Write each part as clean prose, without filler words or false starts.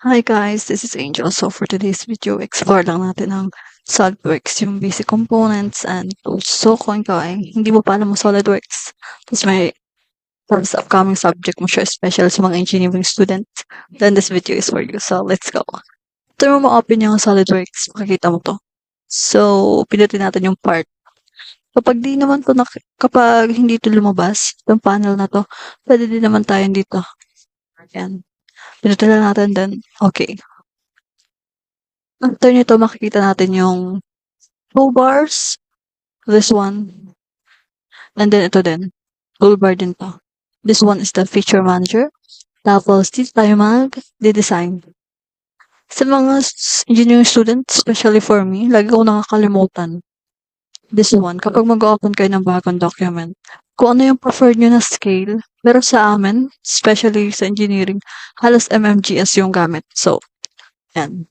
Hi guys, this is Angel. So for today's video, explore lang natin ang SolidWorks, yung basic components and tools. So kung ikaw ay hindi mo pa alam mo SolidWorks, tapos may tapos upcoming subject mo siya, especially sa mga engineering students, then this video is for you. So let's go. Ito mo ma-open yung SolidWorks, makikita mo to. So, pinutin natin yung part. Kapag di naman to, kapag hindi to lumabas, itong panel na to, pwede din naman tayo dito. Ayan. Pinutin lang natin, then okay. After nito, makikita natin yung toolbars, this one, and then ito din, toolbar din to. This one is the feature manager. Tapos, dito tayo mag-design. Sa mga engineering students, especially for me, lagi ko nakakalimutan. This one, kapag mag-open kayo ng bagong document, kung ano yung preferred nyo na scale, pero sa amin, especially sa engineering, halos MMGS yung gamit. So, yan.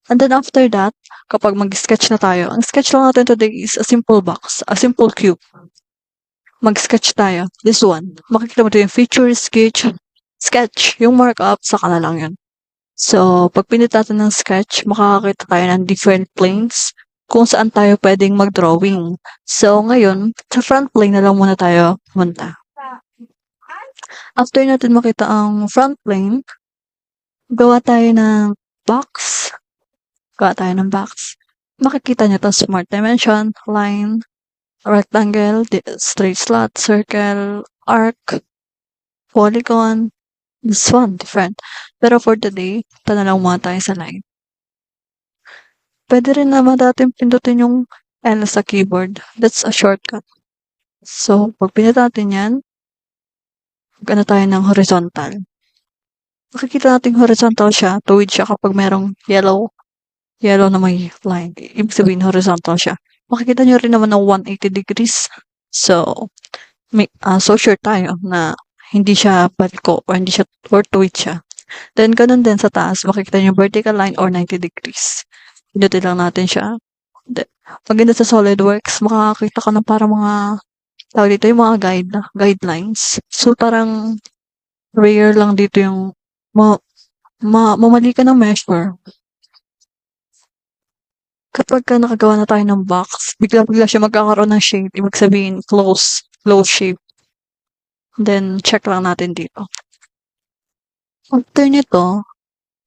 And then after that, kapag mag-sketch na tayo, ang sketch lang natin today is a simple box, a simple cube. Mag-sketch tayo. This one. Makikita mo ito yung feature, sketch, yung markup, saka na lang yun. So, pag pinit natin ng sketch, makakakita tayo ng different planes kung saan tayo pwedeng mag-drawing. So, ngayon, sa front plane na lang muna tayo pumunta. After natin makita ang front plane, gawa tayo ng box. Gawa tayo ng box. Makikita nyo to, smart dimension, line, rectangle, straight slot, circle, arc, polygon. This one, different. Pero for today, ito na lang muna tayo sa line. Pwede rin naman natin pindutin yung L sa keyboard. That's a shortcut. So, pag pindutin natin yan, gana tayo ng horizontal. Makikita natin horizontal siya, tuwid siya kapag merong yellow na may line. Ibig sabihin, horizontal siya. Makikita nyo rin naman ng 180 degrees. So, so sure tayo na hindi siya paliko or hindi siya or tuwid siya. Then, ganun din sa taas, makikita nyo vertical line or 90 degrees. Pinutin lang natin siya. Pag ganda sa SolidWorks, makakakita ka ng parang mga, tawag dito yung mga guidelines. So, parang rare lang dito yung mamali ka ng measure. Kapag nakagawa na tayo ng box, bigla-bigla siya magkakaroon ng shape. Ibig sabihin, close shape. Then, check lang natin dito. After nito,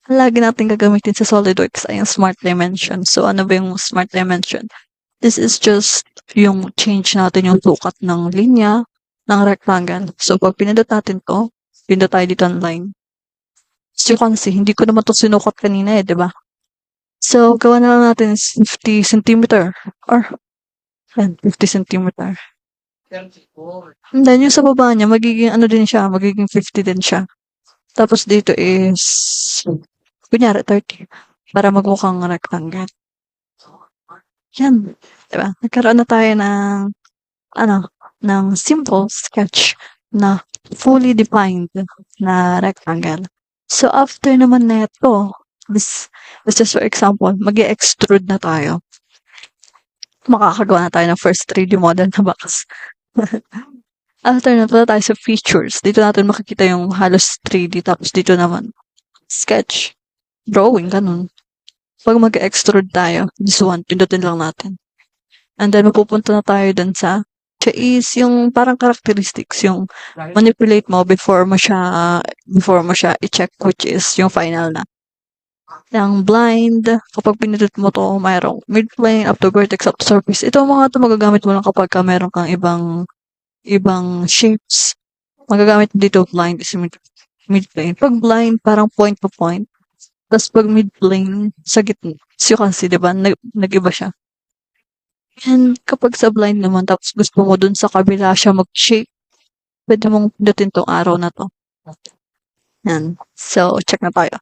lagi natin gagamitin sa SolidWorks ay yung Smart Dimension. So, ano ba yung Smart Dimension? This is just yung change natin yung sukat ng linya, ng rectangle. So, pag pinindot natin to, pindot tayo dito ng line. So, you can see, hindi ko naman to sinukat kanina di ba? So, gawa na lang natin is 50 centimeter or 50 centimeter. And then, yung sa baba niya, magiging ano din siya, magiging 50 din siya. Tapos dito is, kunyari, 30. Para magmukhang rectangle. Yan. Diba? Nagkaroon na tayo ng simple sketch na fully defined na rectangle. So, after naman na ito, this is for example, mag-extrude na tayo. Makakagawa na tayo ng first 3D model na box. After na tayo sa features. Dito natin makikita yung halos 3D. Tapos dito naman, sketch, drawing, ganun. Pag mag-extrude tayo, this one, pindutin lang natin. And then, mapupunta na tayo dun sa is yung parang characteristics, yung manipulate mo before mo siya i-check which is yung final na. Yung blind, kapag pinindot mo to, mayroong midplane, up to vertex, up to surface. Ito mga to magagamit mo lang kapag meron kang ibang shapes. Magagamit dito blind is midplane. Pag blind, parang point to point. Tapos pag midplane, sa gitna. So you can see, diba? Nag-iba siya. And kapag sa blind naman, tapos gusto mo dun sa kabila siya mag-shape, pwede mong pindutin tong arrow na to. Yan. So, check na tayo.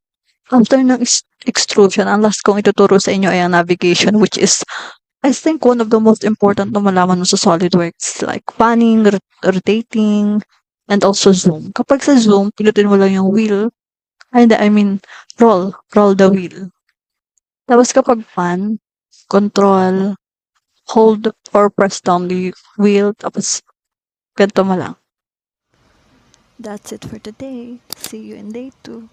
After ng extrusion, ang last kong ituturo sa inyo ay ang navigation, which is, I think, one of the most important na malaman mo sa SolidWorks, like panning, rotating, and also zoom. Kapag sa zoom, pinutin mo lang yung wheel, roll the wheel. Tapos kapag pan, control, hold or press down the wheel, tapos ganito mo lang. That's it for today. See you in day 2.